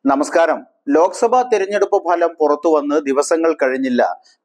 നമസ്കാരം. ലോക്സഭാ തെരഞ്ഞെടുപ്പ് ഫലം പുറത്തുവന്ന് ദിവസങ്ങൾ കഴിഞ്ഞില്ല.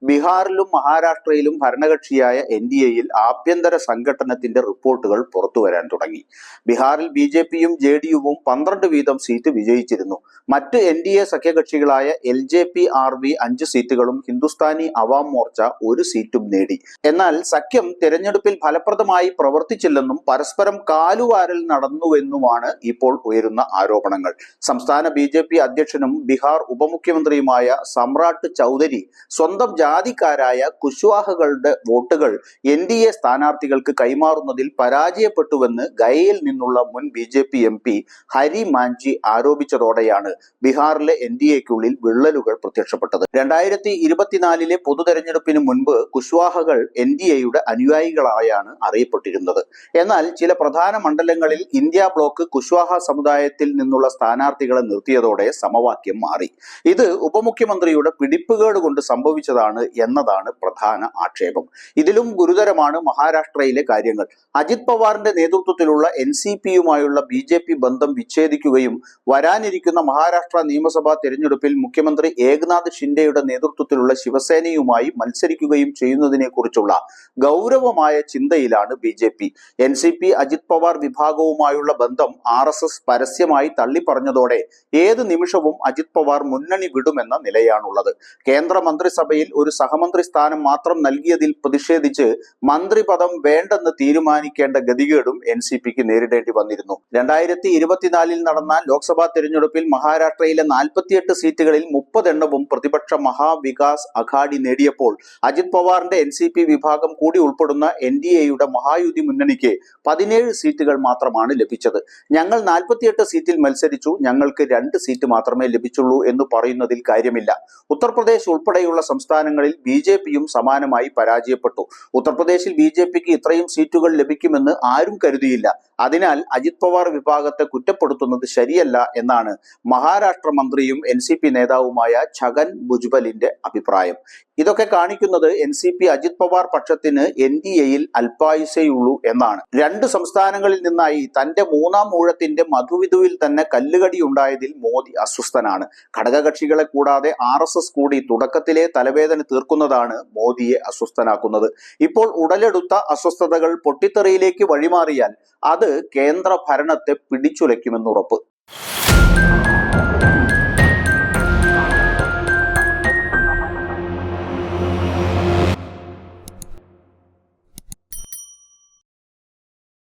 ബീഹാറിലും മഹാരാഷ്ട്രയിലും ഭരണകക്ഷിയായ NDAയിൽ ആഭ്യന്തര സംഘട്ടനത്തിന്റെ റിപ്പോർട്ടുകൾ പുറത്തുവരാൻ തുടങ്ങി. ബീഹാറിൽ BJPയും JDUവും 12 വീതം സീറ്റ് വിജയിച്ചിരുന്നു. മറ്റ് NDA സഖ്യകക്ഷികളായ LJP RV 5 സീറ്റുകളും ഹിന്ദുസ്ഥാനി അവാം മോർച്ച 1 സീറ്റും നേടി. എന്നാൽ സഖ്യം തെരഞ്ഞെടുപ്പിൽ ഫലപ്രദമായി പ്രവർത്തിച്ചില്ലെന്നും പരസ്പരം കാലുവാരൽ നടന്നുവെന്നുമാണ് ഇപ്പോൾ ഉയരുന്ന ആരോപണങ്ങൾ. സംസ്ഥാന BJP അധ്യക്ഷനും ബീഹാർ ഉപമുഖ്യമന്ത്രിയുമായ സമ്രാട്ട് ചൗധരി സ്വന്തം ജാതിക്കാരായ കുശ്വാഹകളുടെ വോട്ടുകൾ NDA സ്ഥാനാർത്ഥികൾക്ക് കൈമാറുന്നതിൽ പരാജയപ്പെട്ടുവെന്ന് ഗയയിൽ നിന്നുള്ള മുൻ BJP MP ഹരി മാഞ്ചി ആരോപിച്ചതോടെയാണ് ബീഹാറിലെ NDAയ്ക്കുള്ളിൽ വിള്ളലുകൾ പ്രത്യക്ഷപ്പെട്ടത്. 2024 പൊതു തെരഞ്ഞെടുപ്പിന് മുൻപ് കുശ്വാഹകൾ NDAയുടെ അനുയായികളായാണ് അറിയപ്പെട്ടിരുന്നത്. എന്നാൽ ചില പ്രധാന മണ്ഡലങ്ങളിൽ ഇന്ത്യ ബ്ലോക്ക് കുശ്വാഹ സമുദായത്തിൽ നിന്നുള്ള സ്ഥാനാർത്ഥികളെ നിർത്തിയതോടെ സമവാക്യം മാറി. ഇത് ഉപമുഖ്യമന്ത്രിയുടെ പിടിപ്പുകേട് കൊണ്ട് സംഭവിച്ചതാണ് എന്നതാണ് പ്രധാന ആക്ഷേപം. ഇതിലും ഗുരുതരമാണ് മഹാരാഷ്ട്രയിലെ കാര്യങ്ങൾ. അജിത് പവാറിന്റെ നേതൃത്വത്തിലുള്ള NCPയുമായുള്ള BJP ബന്ധം വിച്ഛേദിക്കുകയും വരാനിരിക്കുന്ന മഹാരാഷ്ട്ര നിയമസഭാ തെരഞ്ഞെടുപ്പിൽ മുഖ്യമന്ത്രി ഏക്നാഥ് ഷിൻഡെയുടെ നേതൃത്വത്തിലുള്ള ശിവസേനയുമായി മത്സരിക്കുകയും ചെയ്യുന്നതിനെ കുറിച്ചുള്ള ഗൗരവമായ ചിന്തയിലാണ് BJP. NCP അജിത് പവാർ വിഭാഗവുമായുള്ള ബന്ധം RSS പരസ്യമായി തള്ളിപ്പറഞ്ഞതോടെ ഏത് നിമിഷവും അജിത് പവാർ മുന്നണി വിടുമെന്ന നിലയാണുള്ളത്. കേന്ദ്ര മന്ത്രിസഭയിൽ ഒരു സഹമന്ത്രി സ്ഥാനം മാത്രം നൽകിയതിൽ പ്രതിഷേധിച്ച് മന്ത്രിപദം വേണ്ടെന്ന് തീരുമാനിക്കേണ്ട ഗതികേടും NCPക്ക് നേരിടേണ്ടി വന്നിരുന്നു. 2024 നടന്ന ലോക്സഭാ തെരഞ്ഞെടുപ്പിൽ മഹാരാഷ്ട്രയിലെ 48 സീറ്റുകളിൽ 30 എണ്ണവും പ്രതിപക്ഷ മഹാവികാസ് അഘാഡി നേടിയപ്പോൾ അജിത് പവാറിന്റെ NCP വിഭാഗം കൂടി ഉൾപ്പെടുന്ന NDAയുടെ മഹായുതി മുന്നണിക്ക് 17 സീറ്റുകൾ മാത്രമാണ് ലഭിച്ചത്. ഞങ്ങൾ 48 സീറ്റിൽ മത്സരിച്ചു, ഞങ്ങൾക്ക് 2 സീറ്റ് മാത്രമേ ലഭിച്ചുള്ളൂ എന്ന് പറയുന്നതിൽ കാര്യമില്ല. ഉത്തർപ്രദേശ് ഉൾപ്പെടെയുള്ള സംസ്ഥാനങ്ങളിൽ BJPയും സമാനമായി പരാജയപ്പെട്ടു. ഉത്തർപ്രദേശിൽ BJPക്ക് ഇത്രയും സീറ്റുകൾ ലഭിക്കുമെന്ന് ആരും കരുതിയില്ല. അതിനാൽ അജിത് പവാർ വിഭാഗത്തെ കുറ്റപ്പെടുത്തുന്നത് ശരിയല്ല എന്നാണ് മഹാരാഷ്ട്ര മന്ത്രിയും NCP നേതാവുമായ ഛഗൻ ഭുജ്ബലിന്റെ അഭിപ്രായം. ഇതൊക്കെ കാണിക്കുന്നത് NCP അജിത് പവാർ പക്ഷത്തിന് NDAയിൽ അല്പായുസേയുള്ളൂ എന്നാണ്. 2 സംസ്ഥാനങ്ങളിൽ നിന്നായി തന്റെ 3ാം ഊഴത്തിന്റെ മധുവിധുവിൽ തന്നെ കല്ലുകടി ഉണ്ടായതിൽ മോദി അസ്വസ്ഥനാണ്. ഘടകകക്ഷികളെ കൂടാതെ RSS കൂടി തുടക്കത്തിലെ തലവേദന തീർക്കുന്നതാണ് മോദിയെ അസ്വസ്ഥനാക്കുന്നത്. ഇപ്പോൾ ഉടലെടുത്ത അസ്വസ്ഥതകൾ പൊട്ടിത്തെറിയിലേക്ക് വഴിമാറിയാൽ അത് കേന്ദ്ര ഭരണത്തെ പിടിച്ചുലയ്ക്കുമെന്നുറപ്പ്.